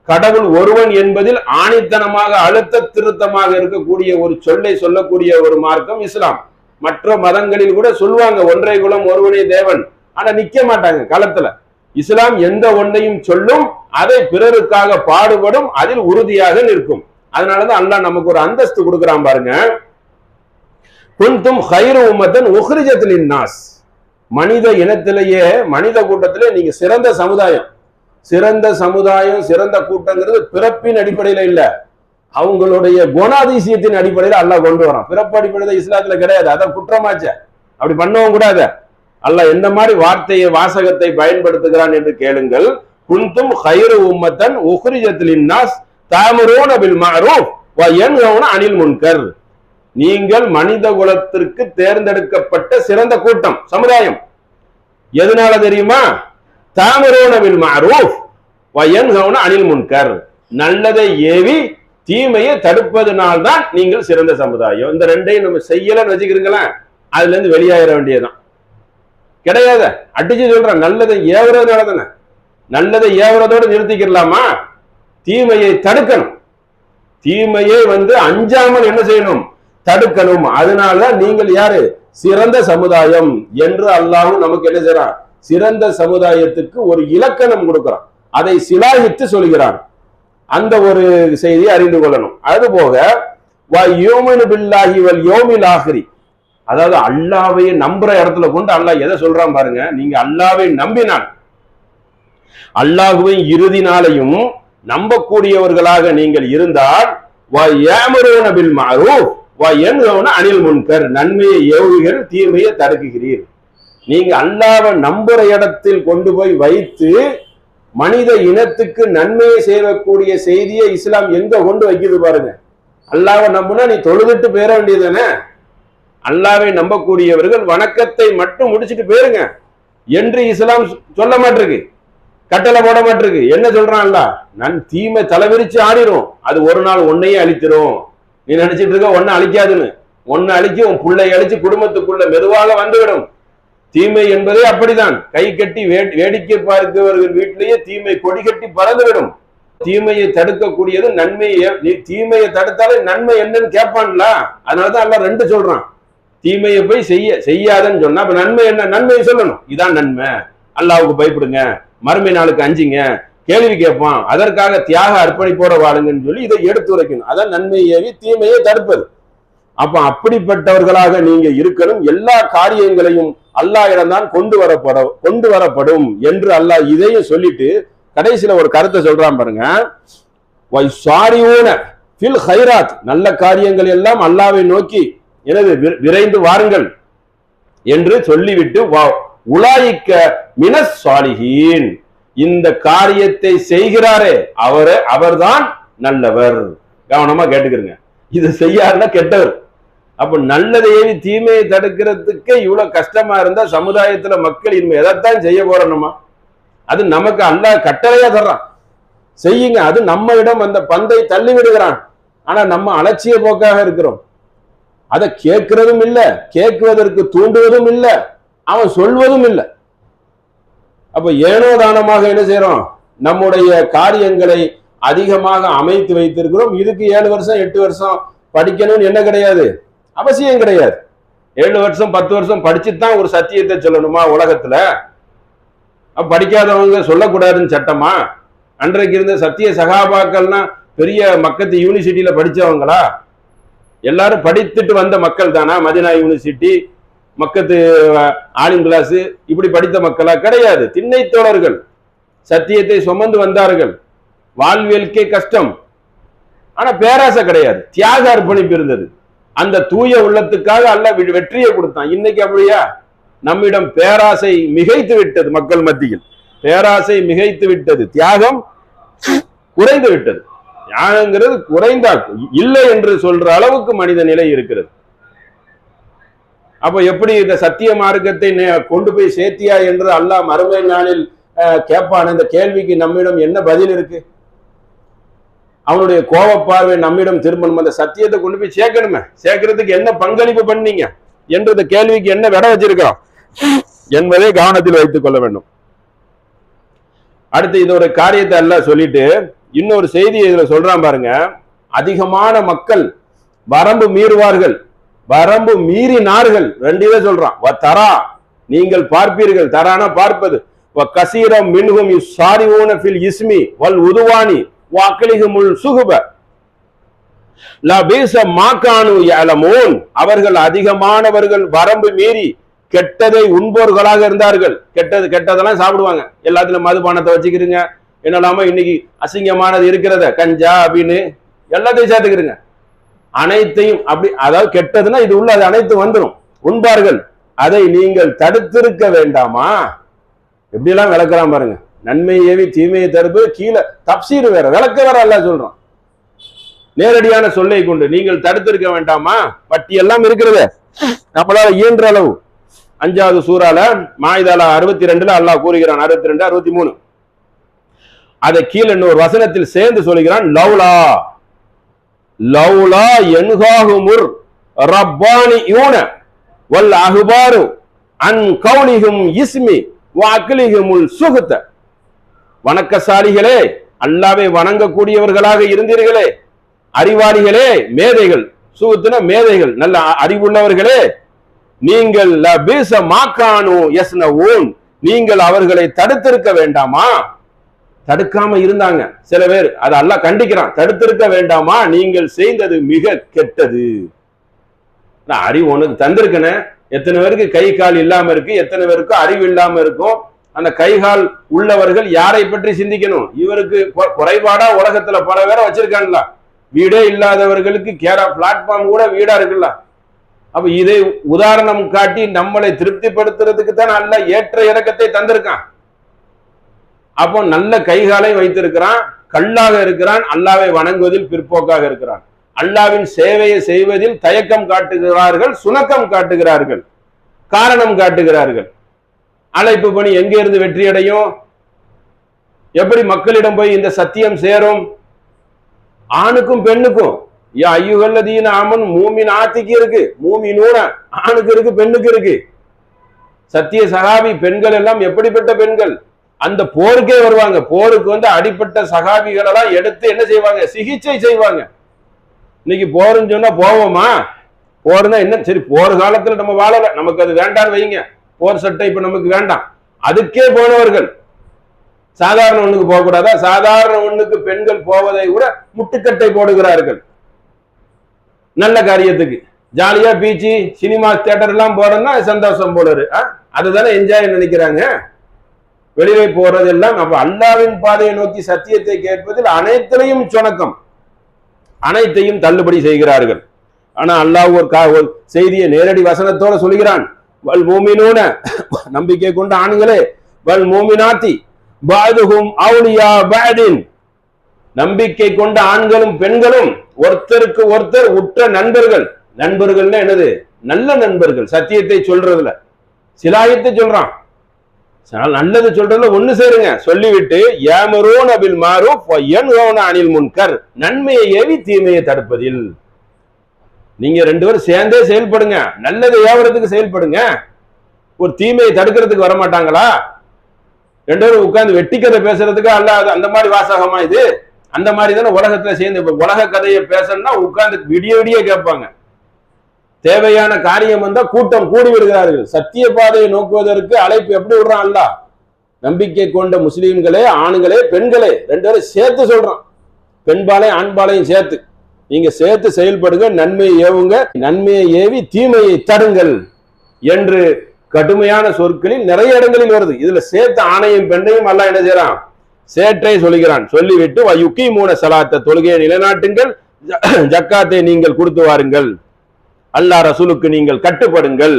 Speaker 1: கடவுள் ஒருவன் என்பதில் ஆணித்தனமாக அழுத்த திருத்தமாக இருக்கக்கூடிய ஒரு சொல்லை சொல்லக்கூடிய ஒரு மார்க்கம் இஸ்லாம். மற்ற மதங்களில் கூட சொல்லுவாங்க ஒன்றை குலம் ஒருவனே தேவன், ஆனா நிக்க மாட்டாங்க களத்துல. இஸ்லாம் எந்த ஒன்றையும் சொல்லும், அதை பிறருக்காக பாடுபடும், அதில் உறுதியாக நிற்கும். அதனாலதான் அல்லாஹ் நமக்கு ஒரு அந்தஸ்து கொடுக்கிறான் பாருங்க. குன்தும் ஹைரு உம்மத்தன் உஹ்ரிஜத் லின்னாஸ், மனித இனத்திலேயே, மனித கூட்டத்திலே நீங்க சிறந்த சமுதாயம். சிறந்த சமுதாயம், சிறந்த கூட்டங்கிறது பிறப்பின் அடிப்படையில இல்ல, அவங்களுடைய குணாதிசயத்தின் அடிப்படையில அல்லாஹ் கொண்டு வரான். பிறப்பு அடிப்படையில இஸ்லாத்துல கிடையாது, அதான் குற்றமாச்ச. அப்படி பண்ணவும் கூடாது. அல்லாஹ் எந்த மாதிரி வார்த்தையை, வாசகத்தை பயன்படுத்துகிறான் என்று கேளுங்கள். குன்தும் ஹைரு உம்மத்தன் உஹ்ரிஜத் லின்னாஸ் தஅமுரூன பில் மஅரூஃப் வ யன்ஹவுன அனில் முன்கர், நீங்கள் மனித குலத்திற்கு தேர்ந்தெடுக்கப்பட்ட சிறந்த கூட்டம், சமுதாயம். எதனால தெரியுமா, தஅமுரூன பில் மஅரூஃப் வ யன்ஹவுன அனில் முன்கர், நல்லதை ஏவி தீமையை தடுப்பதனால்தான் நீங்கள் சிறந்த சமுதாயம். இந்த ரெண்டையும் நம்ம செய்யலன்னு வச்சுக்கிறீங்களேன், அதுல இருந்து வெளியாயிர வேண்டியதுதான். கிடையாது, அடிச்சு சொல்றேன், நல்லதை ஏவுறதுனால தானே. நல்லதை ஏவுறதோடு நிறுத்திக்கலாமா, தீமையை தடுக்கணும். தீமையை அஞ்சாமல் என்ன செய்யணும், தடுக்கணும். அதனாலதான் நீங்கள் யாரு, சிறந்த சமுதாயம் என்று அல்லாஹ்வும் நமக்கு என்ன செய்யறான், சிறந்த சமுதாயத்துக்கு ஒரு இலக்கணம் கொடுக்கிறான், அதை சிலாகித்து சொல்கிறான். அந்த ஒரு செய்தியை அறிந்து கொள்ளணும். அது போக வ பில்லாஹி வல் யௌமில் ஆஹிரி, அதாவது அல்லாஹ்வை நம்புற இடத்துல கொண்டு அல்லாஹ் எதை சொல்றான் பாருங்க. நீங்க அல்லாஹ்வை நம்பினால், அல்லாஹ்வை இறுதி நாளையும் நம்பக்கூடியவர்களாக நீங்கள் இருந்தால், வ யஅமுரூன பில் மஅரூஃப் வ யன்ஹவுன அனில் முன்கர், நன்மையை ஏவுகிறீர்கள், தீமையை தடுக்குகிறீர். நீங்க அல்லாஹ்வை நம்புற இடத்தில் கொண்டு போய் வைத்து மனித இனத்துக்கு நன்மையை செய்யக்கூடிய செய்தியை இஸ்லாம் எங்க கொண்டு வைக்கிறது பாருங்க. அல்லாஹ்வை நம்புனா நீ தொழுதுட்டு போயிட வேண்டியதுதானே. அல்லாஹ்வை நம்பக்கூடியவர்கள் வணக்கத்தை மட்டும் முடிச்சுட்டு போயிருங்க என்று இஸ்லாம் சொல்ல மாட்டிருக்கு, கட்டளை போட மாட்டிருக்கு. என்ன சொல்றான் அல்லாஹ், நான் தீமை தலைவிரிச்சு ஆடிரும், அது ஒரு நாள் ஒன்னையே அழித்திரும். நீ நினைச்சிட்டு இருக்க ஒன்ன அழிக்காதுன்னு, ஒன்னு அழிச்சு உன் பிள்ளை அழிச்சு குடும்பத்துக்குள்ள மெதுவாக வந்துவிடும். தீமை என்பதே அப்படிதான், கை கட்டி வேடிக்கை பார்க்கிறவர்கள் வீட்டிலேயே தீமை கொடி கட்டி பறந்துவிடும். தீமையை தடுக்கக்கூடியது நன்மையை. தீமையை தடுத்தாலே நன்மை என்னன்னு கேட்பான்ல, அதனாலதான் எல்லாம் ரெண்டு சொல்றான். தீமையை போய் செய்யாதன்னு சொன்னா அப்ப நன்மை என்ன? நன்மையை சொல்லணும். இதான் நன்மை, அல்லாஹ்வுக்கு பயப்படுங்க, மறுமை நாளுக்கு அஞ்சுங்க, கேள்வி கேட்பான், அதற்காக தியாக அர்ப்பணிப்போட வாழுங்கன்னு சொல்லி இதை எடுத்து உரைக்கணும். அதான் நன்மையை தீமையை தடுப்பது. அப்ப அப்படிப்பட்டவர்களாக நீங்க இருக்கணும். எல்லா காரியங்களையும் அல்லாஹ்விடம்தான் கொண்டு வரப்படும் என்று அல்லாஹ் இதையும் சொல்லிட்டு கடைசியில ஒரு கருத்தை சொல்றான் பாருங்க. நல்ல காரியங்கள் எல்லாம் அல்லாஹ்வை நோக்கி எனது விரைந்து வாருங்கள் என்று சொல்லிவிட்டு உலாயிக்க மினஸ் சாலிஹீன், இந்த காரியத்தை செய்கிறாரே அவர்தான் நல்லவர். கவனமா கேட்டுக்கிறங்க, இது செய்யாருன்னா கெட்டவர். அப்ப நல்லதை ஏவி தீமையை தடுக்கிறதுக்கு இவ்வளவு கஷ்டமா இருந்தா சமுதாயத்துல மக்கள் இனிமே எதைத்தான் செய்ய போறோமா? அது நமக்கு அல்லாஹ் கட்டளையா தர்றான், செய்யுங்க. அது நம்ம இடம் அந்த பந்தை தள்ளி விடுகிறான். ஆனா நம்ம அலட்சிய போக்காக இருக்கிறோம். அதை கேட்கிறதும் இல்லை, கேட்குவதற்கு தூண்டுவதும் இல்லை, அவன் சொல்வதும் இல்லை. அப்ப ஏனோ தானமாக என்ன செய்யறோம்? நம்முடைய காரியங்களை அதிகமாக அமைத்து வைத்திருக்கிறோம். இதுக்கு 7 வருஷம் 8 வருஷம் படிக்கணும்னு என்ன கிடையாது, அவசியம் கிடையாது. 7 வருஷம் 10 வருஷம் படிச்சுதான் ஒரு சத்தியத்தை சொல்லணுமா உலகத்துல? படிக்காதவங்க சொல்லக்கூடாதுன்னு சட்டமா? அன்றைக்கு இருந்த சத்திய சகாபாக்கள்னா பெரிய மக்கத்து யூனிவர்சிட்டியில படிச்சவங்களா? எல்லாரும் படித்துட்டு வந்த மக்கள் தானா? மதினா யூனிவர்சிட்டி, மக்கத்து ஆலிம் கிளாஸ் இப்படி படித்த மக்களா? கிடையாது. திண்ணை தோழர்கள் சத்தியத்தை சுமந்து வந்தார்கள். வாழ்வியலுக்கே கஷ்டம், ஆனா பேராசை கிடையாது, தியாக அர்ப்பணிப்பு இருந்தது. அந்த தூய உள்ளத்துக்காக அல்லாஹ் வெற்றியை கொடுத்தான். இன்னைக்கு அப்படியா? நம்மிடம் பேராசை மிகைத்து விட்டது, மக்கள் மத்தியில் பேராசை மிகைத்து விட்டது, தியாகம் குறைந்து விட்டது. தியாகங்கிறது குறைந்தா இல்லை என்று சொல்ற அளவுக்கு மனித நிலை இருக்கிறது. அப்ப எப்படி இந்த சத்திய மார்க்கத்தை கொண்டு போய் சேர்த்தியா என்று அல்லாஹ் மறுமை நாளில் கேட்பான். இந்த கேள்விக்கு நம்மிடம் என்ன பதில் இருக்கு? அவனுடைய கோபப்பார்வை நம்மிடம் திரும்பணும். அந்த சத்தியத்தை கொண்டு போய் சேர்க்கணுமே, சேர்க்கறதுக்கு என்ன பங்களிப்பு பண்ணீங்க என்ற இந்த கேள்விக்கு என்ன விட வச்சிருக்கிறோம் என்பதை கவனத்தில் வைத்துக் கொள்ள வேண்டும். அடுத்து இதோட காரியத்தை எல்லாம் சொல்லிட்டு இன்னொரு செய்தி இதுல சொல்றான் பாருங்க. அதிகமான மக்கள் வரம்பு மீறுவார்கள், வரம்பு மீறினார்கள். ரெண்டு இதை சொல்றான். தரா, நீங்கள் பார்ப்பீர்கள், தரானா பார்ப்பது. கசீரம் மின்ஹும் யுஸாரிஊன ஃபில் இஸ்மி வல் உதுவானி வாக்லிஹுமுல் சுகுப லபீஸ மா கானூ யஅலமூன். அவர்கள் அதிகமானவர்கள் வரம்பு மீறி கெட்டதை உண்போர்களாக இருந்தார்கள். கெட்டதெல்லாம் சாப்பிடுவாங்க. எல்லாத்திலும் மதுபானத்தை வச்சுக்கிறீங்க, என்னலாம இன்னைக்கு அசிங்கமானது இருக்கிறத கஞ்சா அப்படின்னு எல்லாத்தையும் சேர்த்துக்கிறீங்க. அனைத்தையும் அப்படி, அதாவது கெட்டதுன்னா இது உள்ள அது அனைத்து வந்துடும், உண்பார்கள். அதை நீங்கள் தடுத்திருக்க வேண்டாமா? எப்படி எல்லாம் விளக்கலாம் பாருங்க. நன்மை ஏவி தீமையை தடுப்பு, கீழே தப்சீர் வேற, விளக்க வேற அல்ல சொல்றோம். நேரடியான சொல்லை கொண்டு நீங்கள் தடுத்திருக்க வேண்டாமா? வட்டி எல்லாம் இருக்கிறது நம்மளால இயன்ற அளவு. 5வது சூறால மாயிதால 62 அல்லாஹ் கூறுகிறான், 62 63. அதை கீழே இன்னொரு வசனத்தில் சேர்ந்து சொல்லுகிறான். லவ்லா லவ்லா யன்ஹாஹுமுர் ரப்பானியூன வல் அஹ்பாரு அன் கௌலிஹும் இஸ்மி வஅக்லிஹுமுல் சுஹ்த. வணக்கசாலிகளே, அல்லாஹ்வை வணங்கக்கூடியவர்களாக இருந்தீர்களே, அறிவாளிகளே, மேதைகள், சுஹ்த்னா மேதைகள், நல்ல அறிவுள்ளவர்களே, நீங்கள் லபீஸ மா கானூ யஸ்னஊன், நீங்கள் அவர்களை தடுத்திருக்க வேண்டாமா? தடுக்காம இருந்தாங்க சில பேர், அது அல்லாஹ் கண்டிக்கிறான். தடுத்திருக்க வேண்டாமா? நீங்கள் செய்தது மிக கெட்டது. அறிவு உனக்கு தந்திருக்கன. எத்தனை பேருக்கு கை கால் இல்லாம இருக்கு, எத்தனை பேருக்கு அறிவு இல்லாம இருக்கும். அந்த கைகால் உள்ளவர்கள் யாரை பற்றி சிந்திக்கணும்? இவருக்கு குறைபாடா உலகத்துல பல பேரை வச்சிருக்காங்களா? வீடே இல்லாதவர்களுக்கு பிளாட்ஃபார்ம் கூட வீடா இருக்குல்ல. அப்ப இதை உதாரணம் காட்டி நம்மளை திருப்திப்படுத்துறதுக்கு தான் நல்ல ஏற்ற இறக்கத்தை தந்திருக்கான். அப்போ நல்ல கைகாலை வைத்திருக்கிறான், கல்லாக இருக்கிறான், அல்லாவை வணங்குவதில் பிற்போக்காக இருக்கிறான், அல்லாவின் சேவையை செய்வதில் தயக்கம் காட்டுகிறார்கள், சுணக்கம் காட்டுகிறார்கள், காரணம் காட்டுகிறார்கள். அழைப்பு பணி எங்கே இருந்து வெற்றி அடையும்? எப்படி மக்களிடம் போய் இந்த சத்தியம் சேரும்? ஆணுக்கும் பெண்ணுக்கும். ஐயுகல்லதீன ஆமன் மூமின் ஆத்திக்கு இருக்கு, மூமினூன ஆணுக்கு இருக்கு, பெண்ணுக்கு இருக்கு. சத்திய சகாபி பெண்கள் எல்லாம் எப்படிப்பட்ட பெண்கள்? அந்த போருக்கே வருவாங்க. போருக்கு வந்து அடிப்பட்ட சகாபிகள் எல்லாம் எடுத்து என்ன செய்வாங்க, சிகிச்சை செய்வாங்க. இன்னைக்கு போருன்னு சொன்னா போவோமா? போர்னா என்ன, சரி போர் காலத்துல நம்ம வாழல, நமக்கு அது வேண்டான்னு வைங்க, போர் சட்டை இப்ப நமக்கு வேண்டாம், அதுக்கே போனவர்கள் சாதாரண ஒண்ணுக்கு போக கூடாதா? சாதாரண ஒண்ணுக்கு பெண்கள் போவதை கூட முட்டுக்கட்டை போடுகிறார்கள். நல்ல காரியத்துக்கு ஜாலியா பீச்சு சினிமா தியேட்டர் எல்லாம் போறோம்னா சந்தோஷம் போடுறது, அதுதானே என்ஜாய் நினைக்கிறாங்க. வெளியே போறதெல்லாம் அப்ப அல்லாவின் பாதையை நோக்கி சத்தியத்தை கேட்பதில் அனைத்திலையும் சுணக்கம், அனைத்தையும் தள்ளுபடி செய்கிறார்கள். ஆனா அல்லாஹ் ஒரு செய்தியை நேரடி வசனத்தோட சொல்கிறான், வல் மூமினூன, நம்பிக்கை கொண்ட ஆண்களே, வல் மூமினாத்தி பாதுகும் அவுலியா பாதின், நம்பிக்கை கொண்ட ஆண்களும் பெண்களும் ஒருத்தருக்கு ஒருத்தர் உற்ற நண்பர்கள். நண்பர்கள்னா என்னது? நல்ல நண்பர்கள். சத்தியத்தை சொல்றதுல சிலாயத்தை சொல்றான், நல்லது சொல்றதுல ஒண்ணு சேருங்க. சொல்லிவிட்டு யாமரூன பில் மாரூஃப் வ யன்ஹவுன அனில் முன்கர், நன்மையை ஏவி தீமையை தடுப்பதில். நீங்க ரெண்டு பேரும் சேர்ந்தே செயல்படுங்க, நல்லதை ஏவறதுக்கு செயல்படுங்க. ஒரு தீமையை தடுக்கிறதுக்கு வரமாட்டாங்களா? ரெண்டு பேரும் உட்கார்ந்து வெட்டி கதை பேசுறதுக்கு அல்ல அந்த மாதிரி வாசகமா இது? அந்த மாதிரி தானே உலகத்துல சேர்ந்து உலக கதையை பேசணும்னா உட்கார்ந்து விடிய விடிய கேட்பாங்க. தேவையான காரியம் வந்தா கூட்டம் கூடி விடுகிறார்கள். சத்திய பாதையை நோக்குவதற்கு அழைப்பு எப்படி விடுறான் அல்லாஹ்? நம்பிக்கை கொண்ட முஸ்லீம்களே, ஆண்களே, பெண்களே, ரெண்டு பேரும் சேர்த்து சொல்றான். பெண்பாலையும் ஆண்பாலையும் சேர்த்து நீங்க சேர்த்து செயல்படுங்க, நன்மையை ஏவுங்க, நன்மையை ஏவி தீமையை தடுங்கள் என்று கடுமையான சொற்களில் நிறைய இடங்களில் வருது. இதுல சேர்த்து ஆணையும் பெண்ணையும் அல்லாஹ் என்ன செய்யறான்? சேற்றை சொல்லுகிறான். சொல்லிவிட்டு யுகீமூன ஸலாத்த, தொழுகையை நிலைநாட்டுங்கள், ஜக்காத்தை நீங்கள் கொடுத்து வாருங்கள், அல்லாஹ் ரசூலுக்கு நீங்கள் கட்டுப்படுங்கள்,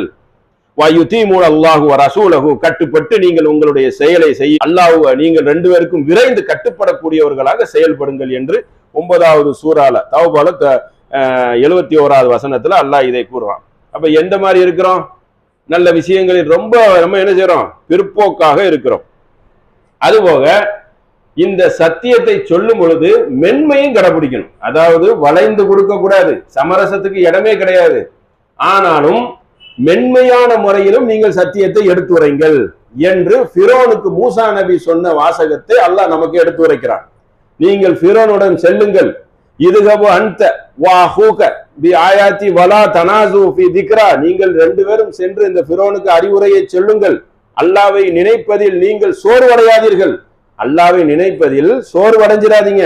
Speaker 1: வயுதீமூன அல்லாஹு வ ரசூலஹு, கட்டுப்பட்டு நீங்கள் உங்களுடைய செயலை செய்ய அல்லாஹ் நீங்கள் ரெண்டு பேருக்கும் விரைந்து கட்டுப்படக்கூடியவர்களாக செயல்படுங்கள் என்று 9வது சூரால தௌபால 71வது வசனத்துல அல்லாஹ் இதை கூறுறான். அப்ப எந்த மாதிரி இருக்கிறோம்? நல்ல விஷயங்களில் ரொம்ப நம்ம என்ன செய்யறோம்? பிற்போக்காக இருக்கிறோம். அதுபோக இந்த சத்தியத்தை சொல்லும் பொழுது மென்மையும் கடைபிடிக்கணும். அதாவது வளைந்து கொடுக்க கூடாது, சமரசத்துக்கு இடமே கிடையாது. ஆனாலும் மென்மையான முறையிலும் நீங்கள் சத்தியத்தை எடுத்துரைங்கள் என்று ஃபிரௌனுக்கு மூசா நபி சொன்ன வாசகத்தை அல்லாஹ் நமக்கு எடுத்து உரைக்கிறான். நீங்கள் ஃபிரௌனுடன் செல்லுங்கள், இதுகபு அன்த வஹூக பி ஆயாத்தி வலா தனாசு ஃபி திக்ரா, நீங்கள் ரெண்டு பேரும் சென்று இந்த ஃபிரௌனுக்கு அறிவுரையை சொல்லுங்கள், அல்லாஹ்வை நினைப்பதில் நீங்கள் சோர்வடையாதீர்கள், அல்லாஹ்வை நினைப்பதில் சோர்வடைஞ்சிடாதீங்க.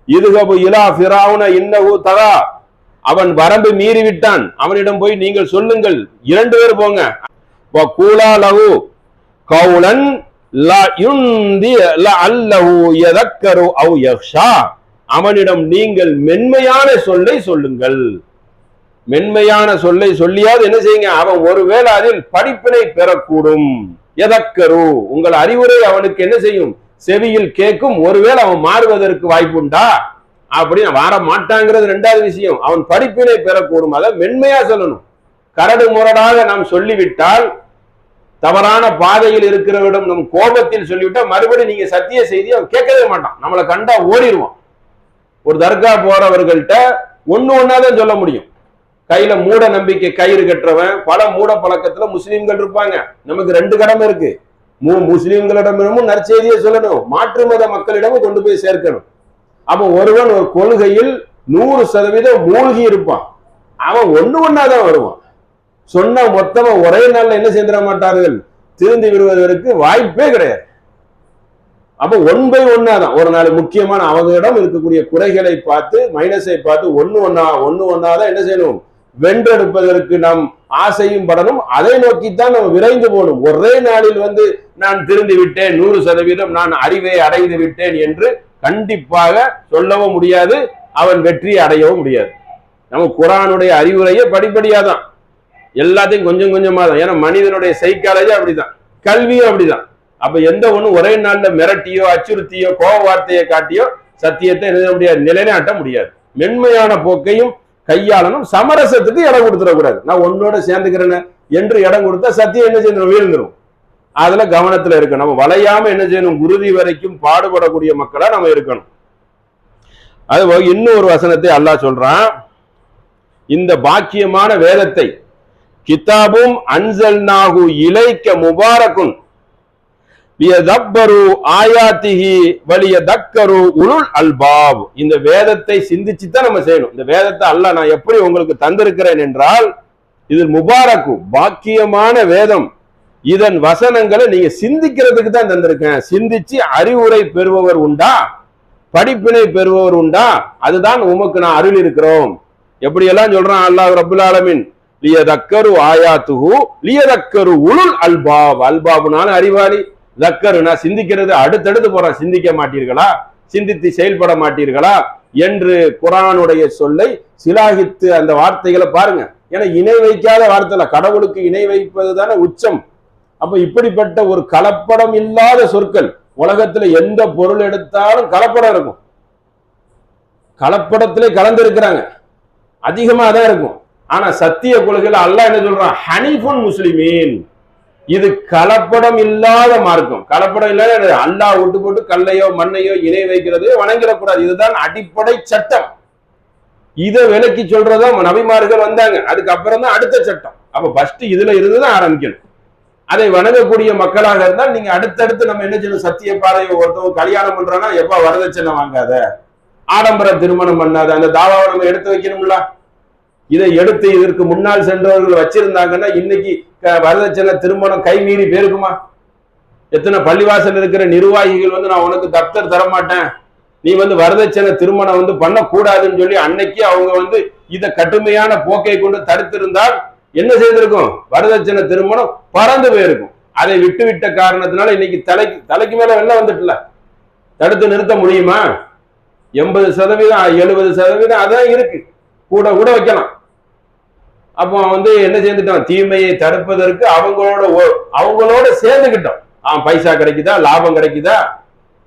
Speaker 1: இதுகபு இலா ஃபிரௌன இன்னஹு தகா, அவன் வரம்பு மீறிவிட்டான், அவனிடம் போய் நீங்கள் சொல்லுங்கள், இரண்டு பேர் போங்க. வகூலா லஹு கௌலன் லா யுந்தி லஅல்லஹு யதக்கரு அவ் யக்ஷா, அவனிடம் நீங்கள் மென்மையான சொல்லை சொல்லுங்கள். மென்மையான சொல்லை சொல்லியாவது என்ன செய்யுங்க, அவன் ஒருவேளை அதில் படிப்பினை பெறக்கூடும். யதக்கரு, உங்கள் அறிவுரை அவனுக்கு என்ன செய்யும்? செவியில் கேட்கும். ஒருவேளை அவன் மாறுவதற்கு வாய்ப்புண்டா? அப்படின்னு வர மாட்டாங்கிறது ரெண்டாவது விஷயம். அவன் படிப்பினை பெறக்கூடும். அதை மென்மையா சொல்லணும். கரடு முரடாக நாம் சொல்லிவிட்டால், தவறான பாதையில் இருக்கிறவரிடம் நம் கோபத்தில் சொல்லிவிட்டா மறுபடியும் நீங்க சத்திய செய்தி அவன் கேட்கவே மாட்டான், நம்மளை கண்டா ஓடிடுவான். ஒரு தர்கா போறவர்கள்ட்ட ஒண்ணு ஒன்னாதான் சொல்ல முடியும். கையில மூட நம்பிக்கை கயிறு கட்டுறவன், பல மூட பழக்கத்துல முஸ்லீம்கள் இருப்பாங்க. நமக்கு ரெண்டு கடமை இருக்கு. முஸ்லீம்களிடமும் நற்செய்தியை சொல்லணும், மாற்று மத மக்களிடமும் கொண்டு போய் சேர்க்கணும். அப்ப ஒருவன் ஒரு கொள்கையில் 100% மூழ்கி இருப்பான், அவன் ஒண்ணு ஒன்னாதான் வருவான். சொன்ன மொத்தமா ஒரே நாள்ல என்ன செஞ்சிட மாட்டார்கள், திருந்தி விடுவதற்கு வாய்ப்பே கிடையாது. அப்ப 1 by 1 தான் ஒரு நாள் முக்கியமான அவங்களிடம் இருக்கக்கூடிய குறைகளை பார்த்து, மைனஸை பார்த்து ஒண்ணு ஒன்னாதான் என்ன செய்யணும், வென்றெடுப்பதற்கு நாம் ஆசையும் படணும். அதை நோக்கித்தான் நம்ம விரைந்து போகணும். ஒரே நாளில் வந்து நான் திருந்தி விட்டேன், 100% நான் அறிவை அடைந்து விட்டேன் என்று கண்டிப்பாக சொல்லவும் முடியாது, அவன் வெற்றி அடையவும் முடியாது. நம்ம குர்ஆனுடைய அறிவுரையே படிப்படியாதான், எல்லாத்தையும் கொஞ்சம் கொஞ்சமா தான். ஏன்னா மனிதனுடைய சைக்காலஜி அப்படிதான், கல்வியும் அப்படிதான். அப்ப எந்த ஒண்ணு ஒரே நாள்ல மிரட்டியோ அச்சுறுத்தியோ கோப வார்த்தையை காட்டியோ சத்தியத்தை நிலைநாட்ட முடியாது. மென்மையான போக்கையும் கையாளணும். சமரசத்துக்கு இடம் கொடுத்துடக்கூடாது. நான் உன்னோட சேர்ந்துக்கிறேன்னு என்று இடம் கொடுத்தா சத்தியம் என்ன செய்யணும், வீழ்ந்துடும். அதுல கவனத்துல இருக்கணும். நம்ம வளையாம என்ன செய்யணும், குருதி வரைக்கும் பாடுபடக்கூடிய மக்களா நம்ம இருக்கணும். அது இன்னும் ஒரு வசனத்தை அல்லாஹ் சொல்றான், இந்த பாக்கியமான வேதத்தை கிதாபும் அன்சல்நாஹு இலைக்க முபாரக்குன், லியதப்பரு ஆயாத்திஹி வலியதக்கரு உலுல் அல்பாப். இந்த வேதத்தை சிந்திச்சு தான் நம்ம செய்யணும். இந்த வேதத்தை அல்லாஹ் நான் எப்படி உங்களுக்கு தந்திருக்கிறேன் என்றால் இது முபாரக்கு பாக்கியமான வேதம். இதன் வசனங்களை நீங்க சிந்திக்கிறதுக்கு தான் தந்திருக்கேன். சிந்திச்சு அறிவுரை பெறுபவர் உண்டா, படிப்பினை பெறுபவர் உண்டா, அதுதான் உமக்கு நான் அருள் இருக்கிறோம். எப்படி எல்லாம் சொல்றான் அல்லாஹ் ரப்புல் ஆலமீன், லியதக்கரு ஆயாத்துஹு லியதக்கரு உலுல் அல்பாப். அல்பாப்னால அறிவாளி, தக்கருனா சிந்திக்கிறது. அடுத்தடுத்து போறான், சிந்திக்க மாட்டீர்களா, சிந்தித்து செயல்பட மாட்டீர்களா என்று குர்ஆனுடைய சொல்லை சிலாகித்து அந்த வார்த்தைகளை பாருங்க. ஏன்னா இணை வைக்காத வார்த்தை, கடவுளுக்கு இணை வைப்பது தானே உச்சம். அப்ப இப்படிப்பட்ட ஒரு கலப்படம் இல்லாத சொற்கள், உலகத்துல எந்த பொருள் எடுத்தாலும் கலப்படம் இருக்கும், கலப்படத்திலே கலந்து இருக்கிறாங்க, அதிகமா தான் இருக்கும். ஆனா சத்திய கொள்கையில அல்லாஹ் என்ன சொல்றான், ஹனீஃபுன் முஸ்லிமீன், இது கலப்படம் இல்லாத மார்க்கம். கலப்படம் இல்லாத அல்லாஹ் விட்டு போட்டு கல்லையோ மண்ணையோ இணை வைக்கிறது வணங்கிடக்கூடாது. இதுதான் அடிப்படை சட்டம். இதை விலக்கி சொல்றதா நபிமார்கள் வந்தாங்க, அதுக்கப்புறம் தான் அடுத்த சட்டம். அப்ப ஃபர்ஸ்ட் இதுல இருந்துதான் ஆரம்பிக்கணும். அதை வணங்கக்கூடிய மக்களாக இருந்தால் நீங்க அடுத்தடுத்து நம்ம என்ன செய்யணும், சத்திய பாதையை ஒருத்தவங்க கல்யாணம் பண்றான்னா எப்ப வரதட்சணை வாங்காத, ஆடம்பர திருமணம் பண்ணாத, அந்த தாவாவை நம்ம எடுத்து வைக்கணும்ல. இதை எடுத்து இதற்கு முன்னால் சென்றவர்கள் வச்சிருந்தாங்கன்னா இன்னைக்கு வரதட்சணை திருமணம் கை மீறி போயிருக்குமா? எத்தனை பள்ளிவாசல் இருக்கிற நிர்வாகிகள் வந்து நான் உனக்கு தப்தர் தரமாட்டேன், நீ வந்து வரதட்சணை திருமணம் வந்து பண்ணக்கூடாதுன்னு சொல்லி அன்னைக்கு அவங்க வந்து இதை கடுமையான போக்கை கொண்டு தடுத்திருந்தால் என்ன செய்திருக்கும், வரதட்சணை திருமணம் பறந்து போயிருக்கும். அதை விட்டு விட்ட காரணத்தினால இன்னைக்கு தலைக்கு மேல வெள்ளம் வந்துட்டுல, தடுத்து நிறுத்த முடியுமா? 80% 70% அதான் இருக்கு, கூட கூட வைக்கலாம். அப்போ வந்து என்ன செய்துட்டோம், தீமையை தடுப்பதற்கு அவங்களோட சேர்ந்துகிட்டோம். பைசா கிடைக்குதா, லாபம் கிடைக்குதா,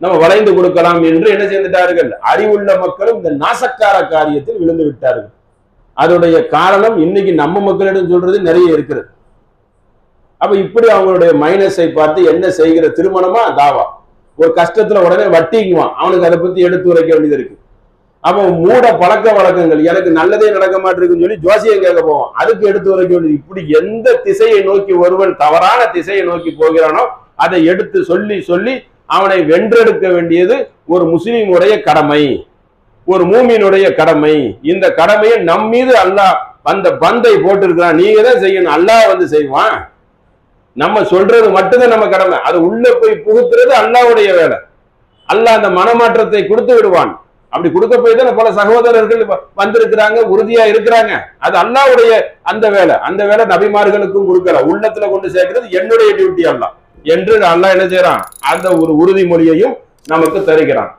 Speaker 1: நம்ம வளைந்து கொடுக்கலாம் என்று என்ன செய்துட்டார்கள், அறிவுள்ள மக்களும் இந்த நாசக்கார காரியத்தில் விழுந்து விட்டார்கள். அதோடைய காரணம் இன்னைக்கு நம்ம மக்களிடம் சொல்றது நிறைய இருக்கிறது. அப்ப இப்படி அவங்களுடைய மைனஸை பார்த்து என்ன செய்கிற திருமணமா தாவா, ஒரு கஷ்டத்துல உடனே வட்டிங்குவான், அவனுக்கு அதை பத்தி எடுத்து உரைக்க வேண்டியது இருக்கு. அப்போ மூட பழக்க வழக்கங்கள், எனக்கு நல்லதே நடக்க மாட்டிருக்குன்னு சொல்லி ஜோசியம் கேட்க போவான், அதுக்கு எடுத்து உரைக்க வேண்டியது. இப்படி எந்த திசையை நோக்கி ஒருவன் தவறான திசையை நோக்கி போகிறானோ அதை எடுத்து சொல்லி சொல்லி அவனை வென்றெடுக்க வேண்டியது ஒரு முஸ்லிமுடைய கடமை, ஒரு மூமினுடைய கடமை. இந்த கடமையை நம் மீது அல்லாஹ் அந்த பந்தை போட்டிருக்கிறான், நீங்க தான் செய்யணும், அல்லாஹ் வந்து செய்வான். நம்ம சொல்றது மட்டும்தான் நம்ம கடமை, அது உள்ள போய் புகுத்துறது அல்லாஹ்வுடைய வேலை. அல்லாஹ் அந்த மனமாற்றத்தை கொடுத்து விடுவான். அப்படி கொடுக்க போய் தான் பல சகோதரர்கள் வந்திருக்கிறாங்க, உறுதியா இருக்கிறாங்க. அது அல்லாஹ்வுடைய அந்த வேலை. அந்த வேலை நபிமார்களுக்கும் கொடுக்கல, உள்ளத்துல கொண்டு சேர்க்கிறது என்னுடைய டியூட்டி அல்லாஹ் என்று அல்லாஹ் என்ன செய்யறான், அந்த ஒரு உறுதிமொழியையும் நமக்கு தருகிறான்.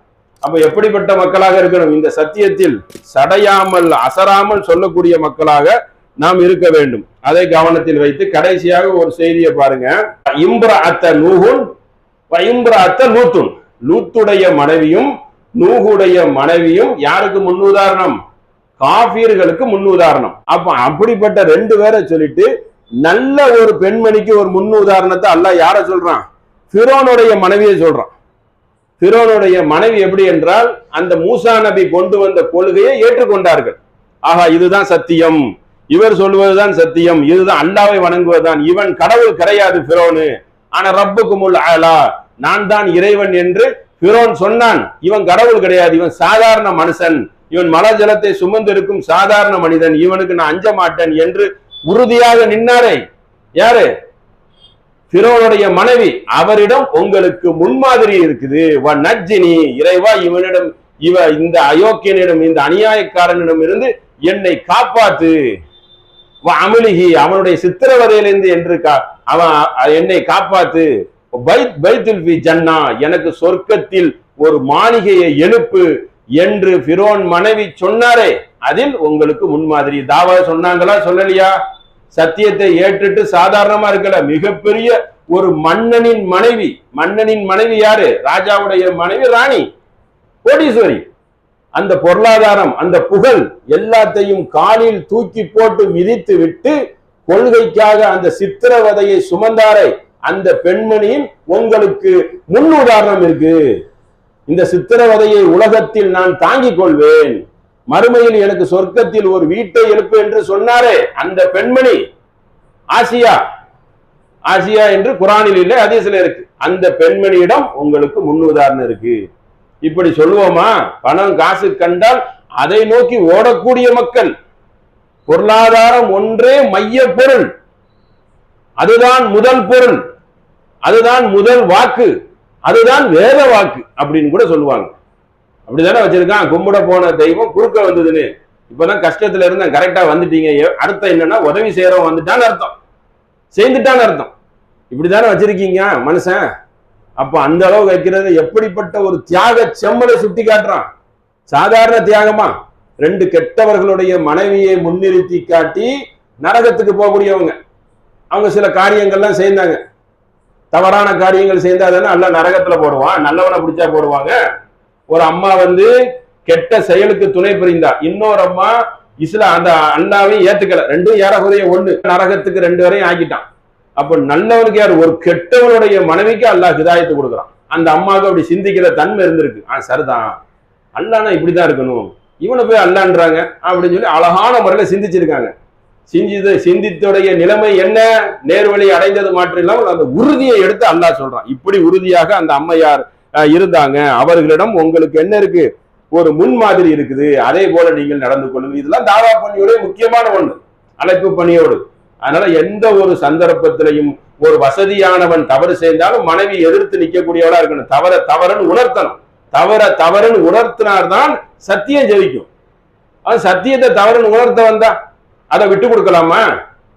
Speaker 1: அப்ப எப்படிப்பட்ட மக்களாக இருக்கணும், இந்த சத்தியத்தில் சடையாமல் அசராமல் சொல்லக்கூடிய மக்களாக நாம் இருக்க வேண்டும். அதை கவனத்தில் வைத்து கடைசியாக ஒரு செய்தியை பாருங்க. இம்ரஅத்த நூஹுன் வ இம்ரஅத்த லூத்துன், லூத்துடைய மனைவியும் நூஹுடைய மனைவியும் யாருக்கு முன்னுதாரணம், காஃபிர்களுக்கு முன்னுதாரணம். அப்ப அப்படிப்பட்ட ரெண்டு பேரை சொல்லிட்டு நல்ல ஒரு பெண்மணிக்கு ஒரு முன்னுதாரணத்தை அல்லாஹ் யார சொல்றான், ஃபிரௌனுடைய மனைவியை சொல்றான். ஃபிரௌனுடைய மனைவி எப்படி என்றால் அந்த மூசா நபி கொண்டு வந்த கொள்கையை ஏற்றுக்கொண்டார்கள். ஆகா இதுதான் சத்தியம், இவர் சொல்வதுதான் சத்தியம், இதுதான் அல்லாஹ்வை வணங்குவதுதான், இவன் கடவுள் கிடையாது ஃபிரௌனு, ஆனா ரப்புக்குமுல் ஆலா, நான் தான் இறைவன் என்று ஃபிரௌன் சொன்னான். இவன் கடவுள் கிடையாது, இவன் சாதாரண மனுஷன், இவன் மல ஜலத்தை சுமந்து இருக்கும் சாதாரண மனிதன், இவனுக்கு நான் அஞ்ச மாட்டேன் என்று உறுதியாக நின்னாரே யாரு, ஃபிரௌனுடைய மனைவி. அவரிடம் உங்களுக்கு முன்மாதிரி இருக்குது, வ நஜ்ஜினி, இறைவா இவனிடம், இந்த அயோக்கியனிடம், இந்த அநியாயக்காரனிடம் இருந்து என்னை காப்பாத்து, வ அமலிஹி, அவனுடைய சித்திரவதையிலிருந்து என்று அவன் என்னை காப்பாத்து, பைத்துல் ஃபி ஜன்னா, எனக்கு சொர்க்கத்தில் ஒரு மாளிகையை எழுப்பு என்று ஃபிரௌன் மனைவி சொன்னாரே, அதில் உங்களுக்கு முன்மாதிரி. தாவா சொன்னாங்களா, சொல்லலையா? சத்தியத்தை ஏற்றுட்டு சாதாரணமா இருக்கல, மிகப்பெரிய ஒரு மன்னனின் மனைவி. மன்னனின் மனைவி யாரு, ராஜாவுடைய மனைவி ராணி, கோடீஸ்வரி. அந்த பொருளாதாரம், அந்த புகழ் எல்லாத்தையும் காலில் தூக்கி போட்டு மிதித்து விட்டு கொள்கைக்காக அந்த சித்திரவதையை சுமந்தாரே, அந்த பெண்மணியின் உங்களுக்கு முன்னுதாரணம் இருக்கு. இந்த சித்திரவதையை உலகத்தில் நான் தாங்கிக் கொள்வேன், மறுமையில் எனக்கு சொர்க்கத்தில் ஒரு வீட்டை எழுப்பு என்று சொன்னாரே அந்த பெண்மணி ஆசியா. ஆசியா என்று குரானில் இல்லை, ஹதீஸ்ல இருக்கு. அந்த பெண்மணியிடம் உங்களுக்கு முன்னுதாரணம் இருக்கு. இப்படி சொல்லுவோமா? பணம் காசு கண்டால் அதை நோக்கி ஓடக்கூடிய மக்கள். பொருளாதாரம் ஒன்றே மைய பொருள், அதுதான் முதல் பொருள், அதுதான் முதல் வாக்கு, அதுதான் வேத வாக்கு அப்படின்னு கூட சொல்லுவாங்க. அப்படிதானே வச்சிருக்கான். கும்பிட போன தெய்வம் குறுக்க வந்ததுன்னு. இப்பதான் கஷ்டத்துல இருந்தேன், கரெக்டா வந்துட்டீங்க. அர்த்தம் என்னன்னா உதவி செய்யறவன் வந்துட்டான்னு அர்த்தம், சேர்ந்துட்டான்னு அர்த்தம். இப்படிதானே வச்சிருக்கீங்க மனுஷன். அப்ப அந்த அளவு வைக்கிறது எப்படிப்பட்ட ஒரு தியாக செம்மலை சுட்டி காட்டுறான். சாதாரண தியாகமா? ரெண்டு கெட்டவர்களுடைய மனைவியை முன்னிறுத்தி காட்டி நரகத்துக்கு போகக்கூடியவங்க. அவங்க சில காரியங்கள்லாம் செய்தாங்க, தவறான காரியங்கள் செய்தாதானே அல்ல நரகத்துல போடுவான். நல்லவனை பிடிச்சா போடுவாங்க. ஒரு அம்மா கெட்ட செயலுக்கு துணை புரிந்தா, இன்னொரு அம்மா அந்த அண்ணாவையும் ஏத்துக்கல, ரெண்டும் ஏறக்குறைய ஒண்ணு, நரகத்துக்கு ரெண்டு வரையும் ஆக்கிட்டான். அப்ப நல்லவனுக்கு யாரு? ஒரு கெட்டவனுடைய மனைவிக்கு அல்லாஹ் ஹிதாயத்து கொடுக்குறான். அந்த அம்மாவுக்கு அப்படி சிந்திக்கிற தன்மை இருந்திருக்கு. சரிதான், அல்லாஹ்னா இப்படிதான் இருக்கணும், இவனை போய் அல்லான்றாங்க அப்படின்னு சொல்லி அழகான முறையில சிந்திச்சிருக்காங்க. சிந்தித்துடைய நிலைமை என்ன? நேர்வழி அடைந்தது மாற்றம் இல்லாமல் அந்த உறுதியை எடுத்து அல்லாஹ் சொல்றான். இப்படி உறுதியாக அந்த அம்மையார் இருந்தாங்க. அவர்களிடம் உங்களுக்கு என்ன இருக்கு? ஒரு முன்மாதிரி இருக்குது, அதே போல நீங்கள் நடந்து கொள்ளுங்க. இதெல்லாம் தாவா பணியோட முக்கியமான ஒண்ணு, அழைப்பு பணியோடு. அதனால எந்த ஒரு சந்தர்ப்பத்திலையும் ஒரு வசதியானவன் தவறு செய்தாலும் மனைவி எதிர்த்து நிற்கக்கூடியவளா இருக்கணும். தவறுன்னு உணர்த்தணும். தவறுன்னு உணர்த்தினார்தான் சத்தியம் ஜெயிக்கும். அது சத்தியத்தை தவறுன்னு உணர்த்த வந்தா அதை விட்டு கொடுக்கலாமா?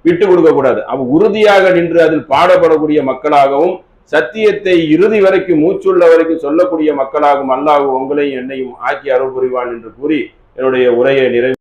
Speaker 1: விட்டு கொடுக்க கூடாது. அவ உறுதியாக நின்று அதில் பாடப்படக்கூடிய மக்களாகவும், சத்தியத்தை இறுதி வரைக்கும் மூச்சுள்ள வரைக்கும் சொல்லக்கூடிய மக்களாகவும் அல்லாஹ் உங்களையும் என்னையும் ஆக்கி அருள் புரிவான் என்று கூறி என்னுடைய உரையை நிறைவு